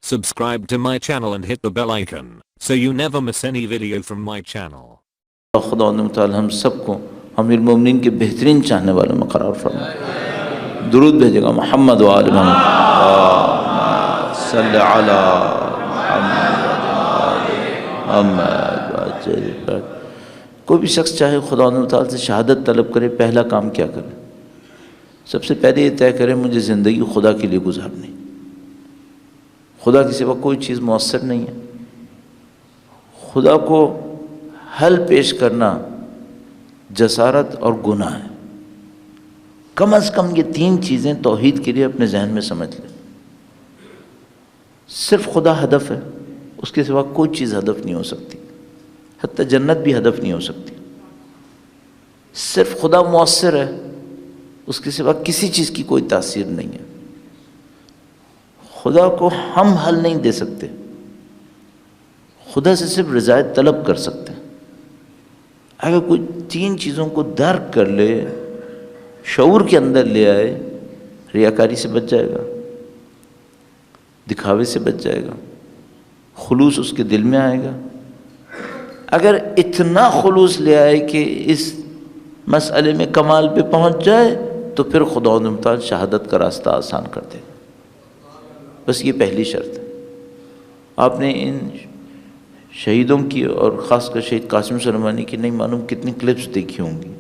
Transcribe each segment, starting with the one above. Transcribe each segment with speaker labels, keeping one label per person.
Speaker 1: Subscribe to my channel and hit the bell icon so you never miss any video from my channel.
Speaker 2: خدا تعالی ہم سب کو امیر المومنین کے بہترین چاہنے والوں میں قرار فرمائے. درود بھیجے گا محمد و آل محمد صلی علی محمد. کوئی بھی شخص چاہے خدا تعالی سے شہادت طلب کرے، پہلا کام کیا کرے؟ سب سے پہلے یہ طے کرے مجھے زندگی خدا کے لیے گزارنی. خدا کے سوا کوئی چیز مؤثر نہیں ہے. خدا کو حل پیش کرنا جسارت اور گناہ ہے. کم از کم یہ تین چیزیں توحید کے لیے اپنے ذہن میں سمجھ لیں. صرف خدا ہدف ہے، اس کے سوا کوئی چیز ہدف نہیں ہو سکتی، حتیٰ جنت بھی ہدف نہیں ہو سکتی. صرف خدا مؤثر ہے، اس کے سوا کسی چیز کی کوئی تاثیر نہیں ہے. خدا کو ہم حل نہیں دے سکتے، خدا سے صرف رضایت طلب کر سکتے ہیں. اگر کوئی تین چیزوں کو درک کر لے، شعور کے اندر لے آئے، ریاکاری سے بچ جائے گا، دکھاوے سے بچ جائے گا، خلوص اس کے دل میں آئے گا. اگر اتنا خلوص لے آئے کہ اس مسئلے میں کمال پہ پہنچ جائے تو پھر خدا تعالی شہادت کا راستہ آسان کر دے گا. بس یہ پہلی شرط ہے. آپ نے ان شہیدوں کی اور خاص کر شہید قاسم سلیمانی کی نہیں معلوم کتنی کلپس دیکھی ہوں گی،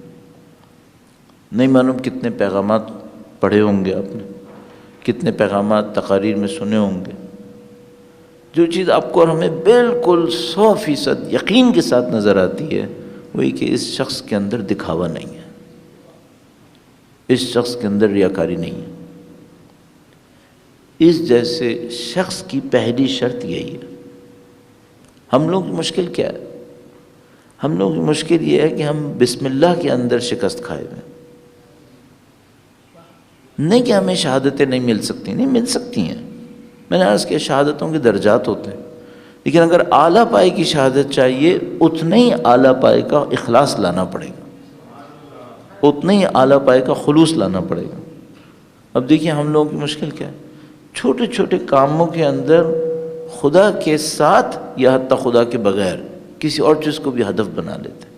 Speaker 2: نہیں معلوم کتنے پیغامات پڑھے ہوں گے، آپ نے کتنے پیغامات تقاریر میں سنے ہوں گے. جو چیز آپ کو اور ہمیں بالکل 100% یقین کے ساتھ نظر آتی ہے وہی کہ اس شخص کے اندر دکھاوا نہیں ہے، اس شخص کے اندر ریاکاری نہیں ہے. اس جیسے شخص کی پہلی شرط یہی ہے. ہم لوگ کی مشکل کیا ہے؟ ہم لوگ کی مشکل یہ ہے کہ ہم بسم اللہ کے اندر شکست کھائے ہوئے. نہیں کہ ہمیں شہادتیں نہیں مل سکتی، نہیں مل سکتی ہیں. میں نے عرض کیا شہادتوں کے درجات ہوتے ہیں، لیکن اگر اعلیٰ پائے کی شہادت چاہیے اتنا ہی اعلیٰ پائے کا اخلاص لانا پڑے گا، اتنا ہی اعلیٰ پائے کا خلوص لانا پڑے گا. اب دیکھیے ہم لوگوں کی مشکل کیا ہے، چھوٹے چھوٹے کاموں کے اندر خدا کے ساتھ یا حتیٰ خدا کے بغیر کسی اور چیز کو بھی ہدف بنا لیتے ہیں.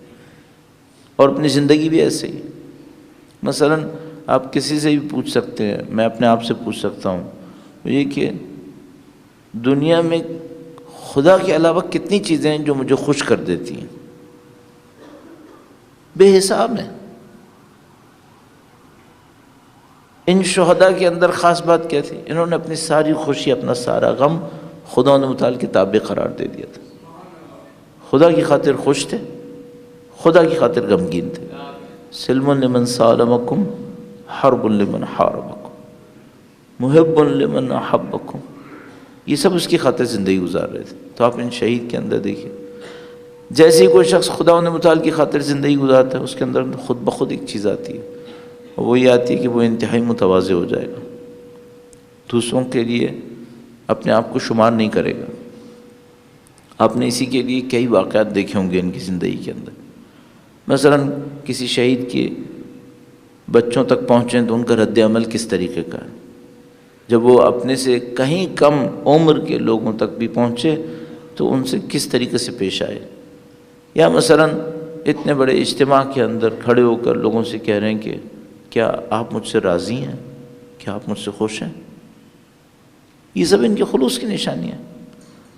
Speaker 2: اور اپنی زندگی بھی ایسے ہی. مثلا آپ کسی سے بھی پوچھ سکتے ہیں، میں اپنے آپ سے پوچھ سکتا ہوں یہ کہ دنیا میں خدا کے علاوہ کتنی چیزیں ہیں جو مجھے خوش کر دیتی ہیں؟ بے حساب ہیں. ان شہداء کے اندر خاص بات کیا تھی؟ انہوں نے اپنی ساری خوشی، اپنا سارا غم خدا متعال کے تابع قرار دے دیا تھا. خدا کی خاطر خوش تھے، خدا کی خاطر غمگین تھے. سلم لمن سالمکم حرب لمن حاربکم محب لمن احبکم. یہ سب اس کی خاطر زندگی گزار رہے تھے. تو آپ ان شہید کے اندر دیکھیں، جیسے ہی کوئی شخص خدا متعال کی خاطر زندگی گزارتا ہے اس کے اندر خود بخود ایک چیز آتی ہے، وہ یہ آتی ہے کہ وہ انتہائی متواضع ہو جائے گا، دوسروں کے لیے اپنے آپ کو شمار نہیں کرے گا. آپ نے اسی کے لیے کئی واقعات دیکھے ہوں گے ان کی زندگی کے اندر. مثلا کسی شہید کے بچوں تک پہنچیں تو ان کا رد عمل کس طریقے کا ہے. جب وہ اپنے سے کہیں کم عمر کے لوگوں تک بھی پہنچے تو ان سے کس طریقے سے پیش آئے. یا مثلا اتنے بڑے اجتماع کے اندر کھڑے ہو کر لوگوں سے کہہ رہے ہیں کہ کیا آپ مجھ سے راضی ہیں، کیا آپ مجھ سے خوش ہیں. یہ سب ان کے خلوص کی نشانی ہے.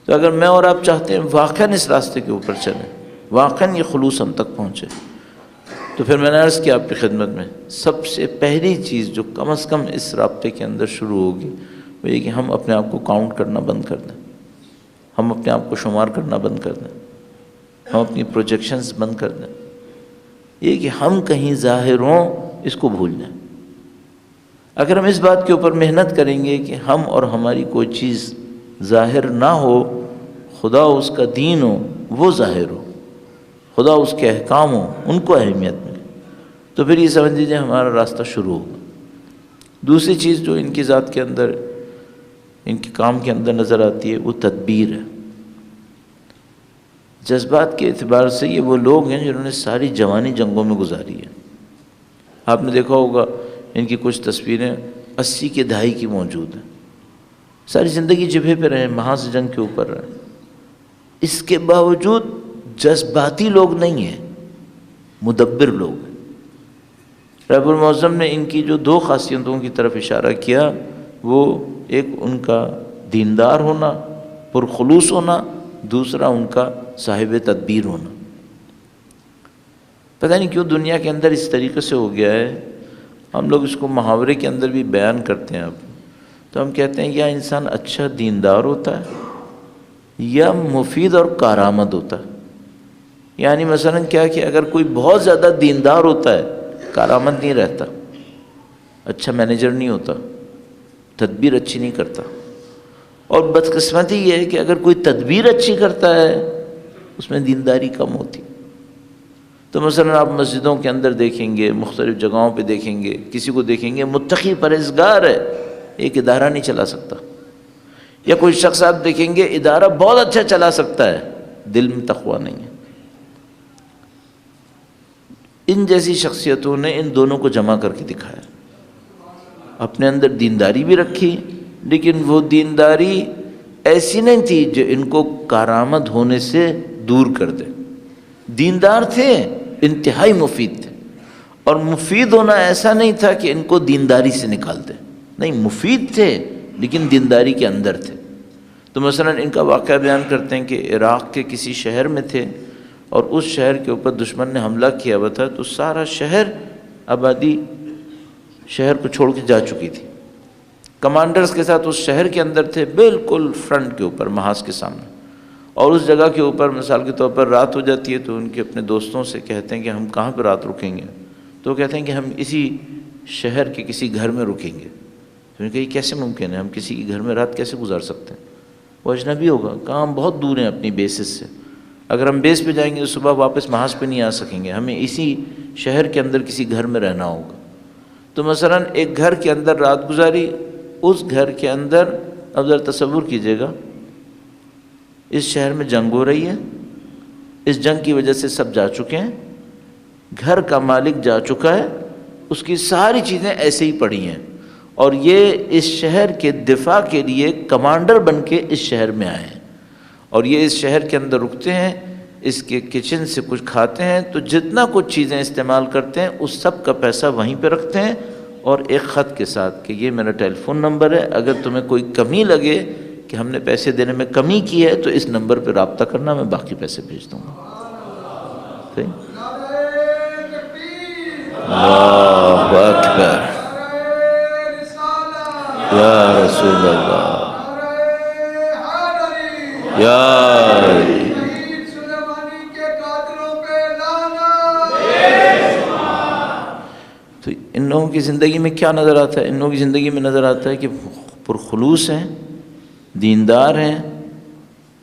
Speaker 2: تو اگر میں اور آپ چاہتے ہیں واقعاً اس راستے کے اوپر چلیں، واقعاً یہ خلوص ہم تک پہنچے، تو پھر میں نے عرض کیا آپ کی خدمت میں سب سے پہلی چیز جو کم از کم اس رابطے کے اندر شروع ہوگی وہ یہ کہ ہم اپنے آپ کو کاؤنٹ کرنا بند کر دیں، ہم اپنے آپ کو شمار کرنا بند کر دیں، ہم اپنی پروجیکشنز بند کر دیں. یہ کہ ہم کہیں ظاہر ہوں اس کو بھول جائیں. اگر ہم اس بات کے اوپر محنت کریں گے کہ ہم اور ہماری کوئی چیز ظاہر نہ ہو، خدا اس کا دین ہو وہ ظاہر ہو، خدا اس کے احکام ہو ان کو اہمیت ملے، تو پھر یہ سمجھ لیجیے ہمارا راستہ شروع ہوگا. دوسری چیز جو ان کی ذات کے اندر، ان کے کام کے اندر نظر آتی ہے وہ تدبیر ہے. جذبات کے اعتبار سے یہ وہ لوگ ہیں جنہوں نے ساری جوانی جنگوں میں گزاری ہے. آپ نے دیکھا ہوگا ان کی کچھ تصویریں 80 کے دہائی کی موجود ہیں. ساری زندگی جبہے پہ رہے، محاذ جنگ کے اوپر رہے، اس کے باوجود جذباتی لوگ نہیں ہیں، مدبر لوگ ہیں۔ رب المعظم نے ان کی جو دو خاصیتوں کی طرف اشارہ کیا، وہ ایک ان کا دیندار ہونا، پرخلوص ہونا، دوسرا ان کا صاحب تدبیر ہونا۔ پتہ نہیں کیوں دنیا کے اندر اس طریقے سے ہو گیا ہے، ہم لوگ اس کو محاورے کے اندر بھی بیان کرتے ہیں اب، تو ہم کہتے ہیں یا انسان اچھا دیندار ہوتا ہے یا مفید اور کارآمد ہوتا ہے۔ یعنی مثلا کیا کہ اگر کوئی بہت زیادہ دیندار ہوتا ہے، کارآمد نہیں رہتا، اچھا مینیجر نہیں ہوتا، تدبیر اچھی نہیں کرتا، اور بدقسمتی یہ ہے کہ اگر کوئی تدبیر اچھی کرتا ہے اس میں دینداری کم ہوتی۔ تو مثلا آپ مسجدوں کے اندر دیکھیں گے، مختلف جگہوں پہ دیکھیں گے، کسی کو دیکھیں گے متقی پرہیزگار ہے، ایک ادارہ نہیں چلا سکتا، یا کوئی شخص آپ دیکھیں گے ادارہ بہت اچھا چلا سکتا ہے، دل میں تقویٰ نہیں ہے۔ ان جیسی شخصیتوں نے ان دونوں کو جمع کر کے دکھایا، اپنے اندر دینداری بھی رکھی، لیکن وہ دینداری ایسی نہیں تھی جو ان کو کارآمد ہونے سے دور کر دے۔ دیندار تھے، انتہائی مفید تھے، اور مفید ہونا ایسا نہیں تھا کہ ان کو دینداری سے نکال دے، نہیں، مفید تھے لیکن دینداری کے اندر تھے۔ تو مثلا ان کا واقعہ بیان کرتے ہیں کہ عراق کے کسی شہر میں تھے، اور اس شہر کے اوپر دشمن نے حملہ کیا ہوا تھا، تو سارا شہر، آبادی شہر کو چھوڑ کے جا چکی تھی، کمانڈرز کے ساتھ اس شہر کے اندر تھے، بالکل فرنٹ کے اوپر، محاذ کے سامنے، اور اس جگہ کے اوپر مثال کے طور پر رات ہو جاتی ہے تو ان کے اپنے دوستوں سے کہتے ہیں کہ ہم کہاں پہ رات رکیں گے، تو وہ کہتے ہیں کہ ہم اسی شہر کے کسی گھر میں رکیں گے۔ تو انہوں نے کہا یہ کیسے ممکن ہے، ہم کسی کے گھر میں رات کیسے گزار سکتے ہیں، وہ اجنبی ہوگا، کہاں ہم بہت دور ہیں اپنی بیسز سے، اگر ہم بیس پہ جائیں گے تو صبح واپس محاذ پہ نہیں آ سکیں گے، ہمیں اسی شہر کے اندر کسی گھر میں رہنا ہوگا۔ تو مثلا ایک گھر کے اندر رات گزاری، اس گھر کے اندر، اب ذرا تصور کیجئے گا، اس شہر میں جنگ ہو رہی ہے، اس جنگ کی وجہ سے سب جا چکے ہیں، گھر کا مالک جا چکا ہے، اس کی ساری چیزیں ایسے ہی پڑی ہیں، اور یہ اس شہر کے دفاع کے لیے کمانڈر بن کے اس شہر میں آئے ہیں، اور یہ اس شہر کے اندر رکتے ہیں، اس کے کچن سے کچھ کھاتے ہیں، تو جتنا کچھ چیزیں استعمال کرتے ہیں اس سب کا پیسہ وہیں پہ رکھتے ہیں، اور ایک خط کے ساتھ کہ یہ میرا ٹیلی فون نمبر ہے، اگر تمہیں کوئی کمی لگے کہ ہم نے پیسے دینے میں کمی کی ہے تو اس نمبر پہ رابطہ کرنا، میں باقی پیسے بھیج دوں گا۔ اللہ اکبر، یا رسول اللہ، یا تو ان لوگوں کی زندگی میں کیا نظر آتا ہے؟ ان لوگوں کی زندگی میں نظر آتا ہے کہ پرخلوص ہیں، دیندار ہیں،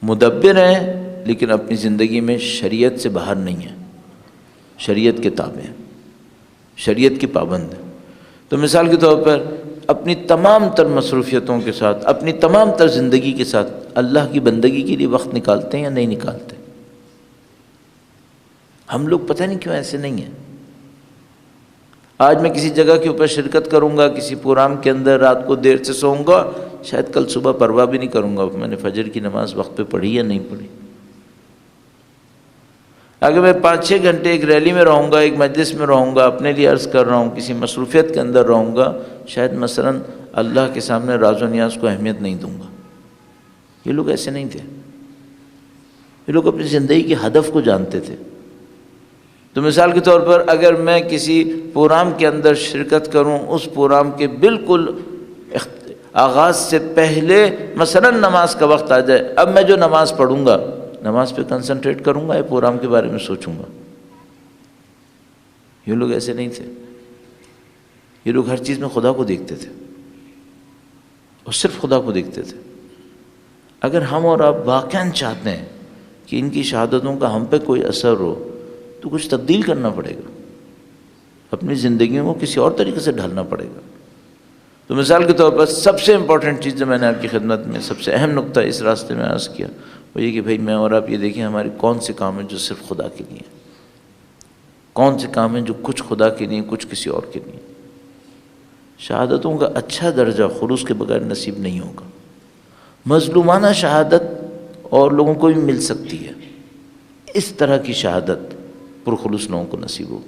Speaker 2: مدبر ہیں، لیکن اپنی زندگی میں شریعت سے باہر نہیں ہیں، شریعت کے تابع ہیں، شریعت کی پابند ہیں۔ تو مثال کے طور پر اپنی تمام تر مصروفیتوں کے ساتھ، اپنی تمام تر زندگی کے ساتھ اللہ کی بندگی کے لیے وقت نکالتے ہیں یا نہیں نکالتے؟ ہم لوگ پتہ نہیں کیوں ایسے نہیں ہیں۔ آج میں کسی جگہ کے اوپر شرکت کروں گا، کسی پروگرام کے اندر، رات کو دیر سے سوؤں گا، شاید کل صبح پرواہ بھی نہیں کروں گا میں نے فجر کی نماز وقت پہ پڑھی یا نہیں پڑھی۔ اگر میں 5-6 گھنٹے ایک ریلی میں رہوں گا، ایک مجلس میں رہوں گا، اپنے لیے عرض کر رہا ہوں، کسی مصروفیت کے اندر رہوں گا، شاید مثلا اللہ کے سامنے راز و نیاز کو اہمیت نہیں دوں گا۔ یہ لوگ ایسے نہیں تھے، یہ لوگ اپنی زندگی کے ہدف کو جانتے تھے۔ تو مثال کے طور پر اگر میں کسی پروگرام کے اندر شرکت کروں، اس پروگرام کے بالکل آغاز سے پہلے مثلا نماز کا وقت آ جائے، اب میں جو نماز پڑھوں گا، نماز پہ کنسنٹریٹ کروں گا یا پروگرام کے بارے میں سوچوں گا؟ یہ لوگ ایسے نہیں تھے، یہ لوگ ہر چیز میں خدا کو دیکھتے تھے، اور صرف خدا کو دیکھتے تھے۔ اگر ہم اور آپ واقعاً چاہتے ہیں کہ ان کی شہادتوں کا ہم پہ کوئی اثر ہو تو کچھ تبدیل کرنا پڑے گا، اپنی زندگیوں کو کسی اور طریقے سے ڈھالنا پڑے گا۔ تو مثال کے طور پر سب سے امپورٹنٹ چیز جو میں نے آپ کی خدمت میں، سب سے اہم نقطہ اس راستے میں عرض کیا، وہ یہ کہ بھائی میں اور آپ یہ دیکھیں ہمارے کون سے کام ہیں جو صرف خدا کے لیے ہیں، کون سے کام ہیں جو کچھ خدا کے لیے، کچھ کسی اور کے لیے۔ شہادتوں کا اچھا درجہ خلوص کے بغیر نصیب نہیں ہوگا۔ مظلومانہ شہادت اور لوگوں کو بھی مل سکتی ہے، اس طرح کی شہادت پرخلوص لوگوں کو نصیب ہو۔